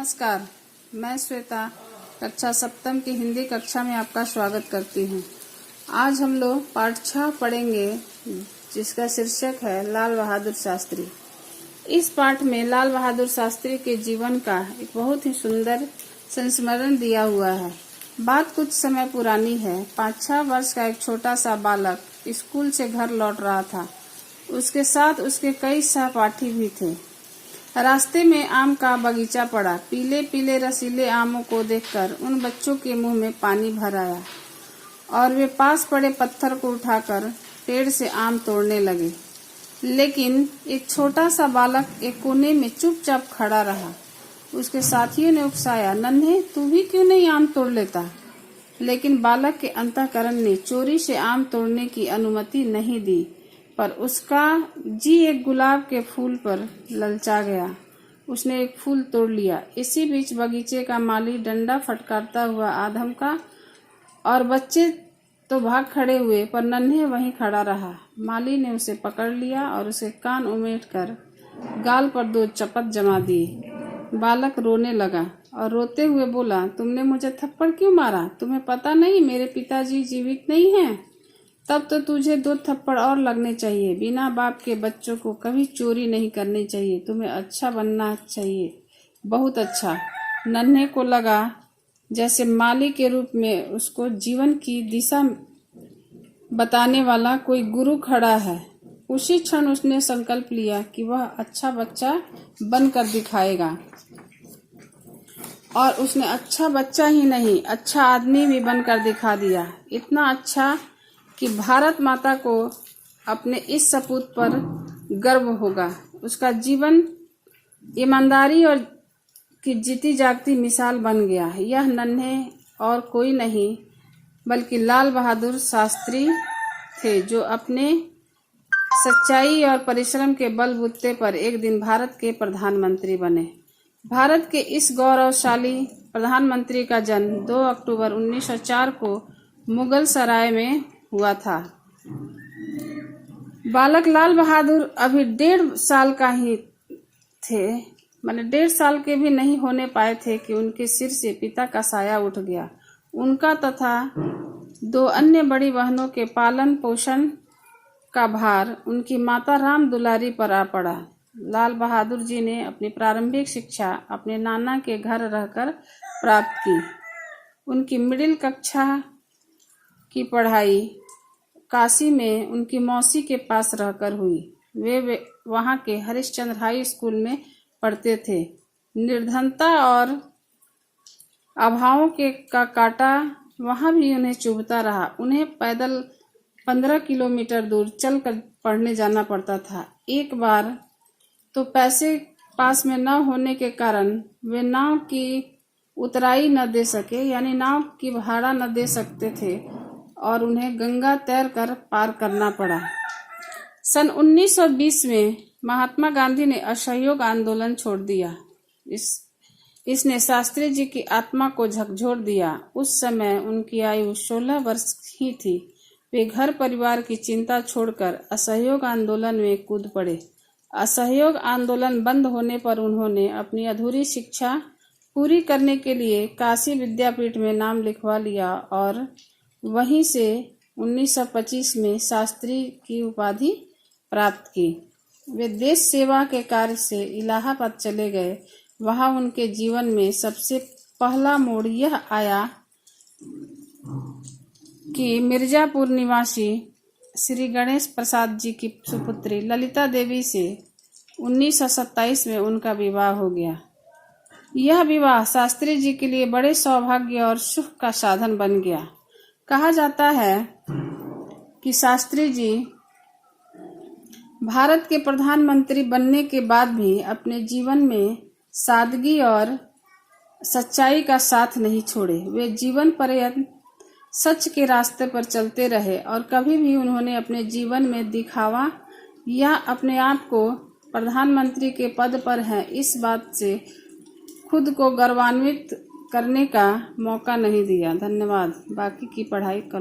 नमस्कार, मैं श्वेता कक्षा सप्तम की हिंदी कक्षा में आपका स्वागत करती हूँ। आज हम लोग पाठ 6 पढ़ेंगे जिसका शीर्षक है लाल बहादुर शास्त्री। इस पाठ में लाल बहादुर शास्त्री के जीवन का एक बहुत ही सुंदर संस्मरण दिया हुआ है। बात कुछ समय पुरानी है। 5-6 वर्ष का एक छोटा सा बालक स्कूल से घर लौट रहा था। उसके साथ उसके कई सहपाठी भी थे। रास्ते में आम का बगीचा पड़ा। पीले पीले रसीले आमों को देखकर उन बच्चों के मुंह में पानी भर आया और वे पास पड़े पत्थर को उठाकर पेड़ से आम तोड़ने लगे। लेकिन एक छोटा सा बालक एक कोने में चुपचाप खड़ा रहा। उसके साथियों ने उकसाया, नन्हे तू भी क्यों नहीं आम तोड़ लेता? लेकिन बालक के अंतःकरण ने चोरी से आम तोड़ने की अनुमति नहीं दी, पर उसका जी एक गुलाब के फूल पर ललचा गया। उसने एक फूल तोड़ लिया। इसी बीच बगीचे का माली डंडा फटकारता हुआ आ धमका और बच्चे तो भाग खड़े हुए, पर नन्हे वहीं खड़ा रहा। माली ने उसे पकड़ लिया और उसे कान उमेट कर गाल पर 2 चपत जमा दिए। बालक रोने लगा और रोते हुए बोला, तुमने मुझे थप्पड़ क्यों मारा? तुम्हें पता नहीं मेरे पिताजी जीवित नहीं हैं? तब तो तुझे 2 थप्पड़ और लगने चाहिए। बिना बाप के बच्चों को कभी चोरी नहीं करनी चाहिए। तुम्हें अच्छा बनना चाहिए, बहुत अच्छा। नन्हे को लगा जैसे माली के रूप में उसको जीवन की दिशा बताने वाला कोई गुरु खड़ा है। उसी क्षण उसने संकल्प लिया कि वह अच्छा बच्चा बनकर दिखाएगा। और उसने अच्छा बच्चा ही नहीं, अच्छा आदमी भी बनकर दिखा दिया। इतना अच्छा कि भारत माता को अपने इस सपूत पर गर्व होगा। उसका जीवन ईमानदारी और की जीती जागती मिसाल बन गया। यह नन्हे और कोई नहीं बल्कि लाल बहादुर शास्त्री थे, जो अपने सच्चाई और परिश्रम के बलबूते पर एक दिन भारत के प्रधानमंत्री बने। भारत के इस गौरवशाली प्रधानमंत्री का जन्म 2 अक्टूबर 1904 को मुगल सराय में हुआ था। बालक लाल बहादुर अभी 1.5 साल का ही थे, माने 1.5 साल के भी नहीं होने पाए थे कि उनके सिर से पिता का साया उठ गया। उनका तथा 2 अन्य बड़ी बहनों के पालन पोषण का भार उनकी माता राम दुलारी पर आ पड़ा। लाल बहादुर जी ने अपनी प्रारंभिक शिक्षा अपने नाना के घर रहकर प्राप्त की। उनकी मिडिल कक्षा की पढ़ाई काशी में उनकी मौसी के पास रहकर हुई। वे वहां के हरिश्चंद्र हाई स्कूल में पढ़ते थे। निर्धनता और अभावों का कांटा वहां भी उन्हें चुभता रहा। उन्हें पैदल 15 किलोमीटर दूर चलकर पढ़ने जाना पड़ता था। एक बार तो पैसे पास में न होने के कारण वे नाव की उतराई न दे सके, यानी नाव की भाड़ा न दे सकते थे और उन्हें गंगा तैर कर पार करना पड़ा। सन 1920 में महात्मा गांधी ने असहयोग आंदोलन छोड़ दिया। इसने शास्त्री जी की आत्मा को झकझोर दिया। उस समय उनकी आयु 16 वर्ष ही थी। वे घर परिवार की चिंता छोड़कर असहयोग आंदोलन में कूद पड़े। असहयोग आंदोलन बंद होने पर उन्होंने अपनी अधूरी शिक्षा पूरी करने के लिए काशी विद्यापीठ में नाम लिखवा लिया और वहीं से 1925 में शास्त्री की उपाधि प्राप्त की। वे देश सेवा के कार्य से इलाहाबाद चले गए। वहां उनके जीवन में सबसे पहला मोड़ यह आया कि मिर्जापुर निवासी श्री गणेश प्रसाद जी की सुपुत्री ललिता देवी से 1927 में उनका विवाह हो गया। यह विवाह शास्त्री जी के लिए बड़े सौभाग्य और सुख का साधन बन गया। कहा जाता है कि शास्त्री जी भारत के प्रधानमंत्री बनने के बाद भी अपने जीवन में सादगी और सच्चाई का साथ नहीं छोड़े। वे जीवन पर्यंत सच के रास्ते पर चलते रहे और कभी भी उन्होंने अपने जीवन में दिखावा या अपने आप को प्रधानमंत्री के पद पर हैं इस बात से खुद को गौरवान्वित करने का मौका नहीं दिया। धन्यवाद। बाकी की पढ़ाई कल